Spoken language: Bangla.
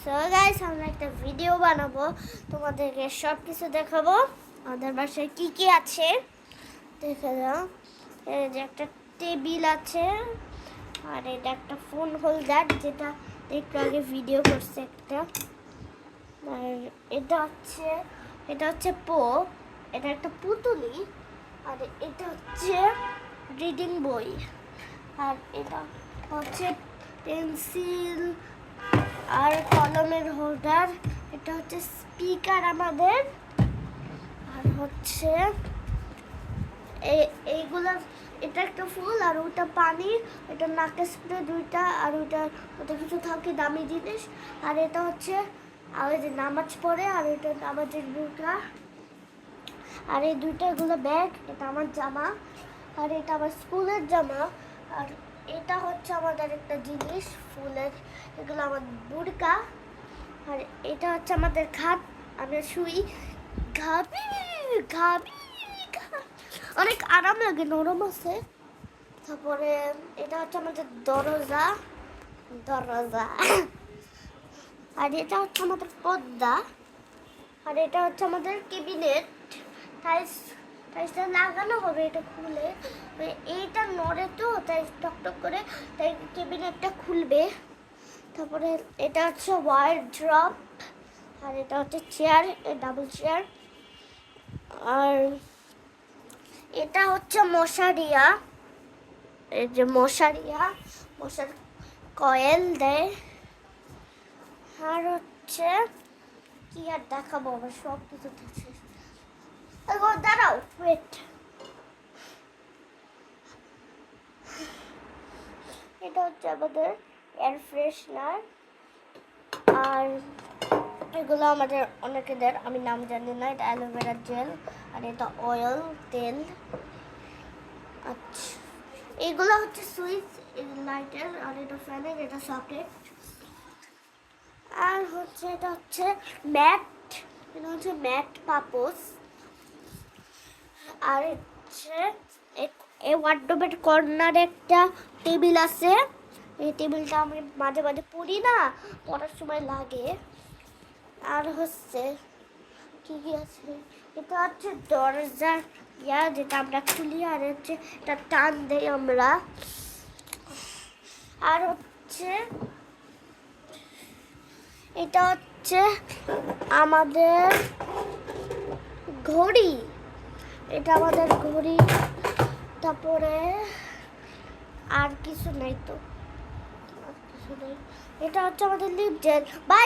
সো গাইস আমরা একটা ভিডিও বানাবো, তোমাদেরকে সব কিছু দেখাবো আমাদের বাসায় কি কি আছে। দেখে দাও, এই যে একটা টেবিল আছে, আর এটা একটা ফোন হোল্ডার যেটা একটু আগে ভিডিও করছে একটা, আর এটা হচ্ছে পোপ, এটা একটা পুতুলি, আর এটা হচ্ছে রিডিং বই, আর এটা হচ্ছে পেন্সিল আর কলমের হোল্ডার, এটা হচ্ছে স্পিকার আমাদের, আর হচ্ছে এইগুলা, এটা একটা ফুল আর ওটা পানি, এটা নাকে স্প্রে দুইটা, আর ওটা কিছু থাকে দামি জিনিস, আর এটা হচ্ছে আর যে নামাজ পড়ে, আর এটা নামাজের বুকা, আর এই দুইটা এগুলো ব্যাগ, এটা আমার জামা, আর এটা আমার স্কুলের জামা, আর এটা হচ্ছে আমাদের একটা জিনিস ফুলের, এগুলো আমার বুড়কা, আর এটা হচ্ছে আমাদের খাট, আমরা শুই ঘাবি ঘাবি, অনেক আরাম লাগে, নরম আছে। তারপরে এটা হচ্ছে আমাদের দরজা দরজা আর এটা হচ্ছে আমাদের পর্দা, আর এটা হচ্ছে আমাদের ক্যাবিনেট, টাইলসটা লাগানো হবে, এটা খুলে এইটা নড়ে তো, তাই টকটক করে, তাই ক্যাবিনেটটা খুলবে। তারপরে এটা হচ্ছে ওয়ারড্রপ, আর এটা হচ্ছে চেয়ার, ডাবল চেয়ার, আর এটা হচ্ছে মশারিয়া, এই যে মশার কয়েল দেয়, আর হচ্ছে কি আর দেখাবো, আমার সব কিছু দেখছে। দাঁড়াও, ওয়েট, এটা হচ্ছে আমাদের এয়ার ফ্রেশনার, আর এগুলো আমাদের অনেকেদের, আমি নাম জানি না, এটা অ্যালোভেরা জেল, আর এটা অয়েল তেল। আচ্ছা, এইগুলো হচ্ছে সুইচ লাইটের, আর এটা ফ্যানের, এটা সকেট, আর হচ্ছে এটা হচ্ছে ম্যাট, এটা হচ্ছে ম্যাট পাপোস, আর হচ্ছে এই ওয়ার্ডরোবের কর্নারে একটা টেবিল আছে, এই টেবিলটা আমি মাঝে মাঝে পড়ি না, পড়ার সময় লাগে। আর হচ্ছে কি কি আছে, এটা হচ্ছে দরজার যেটা আমরা খুলি, আর হচ্ছে এটা টান দেই আমরা, আর হচ্ছে এটা হচ্ছে আমাদের ঘড়ি, এটা আমাদের ঘড়ি। তারপরে আর কিছু নাই তো, আর কিছু নেই, এটা হচ্ছে আমাদের লিপ জেল। বাই।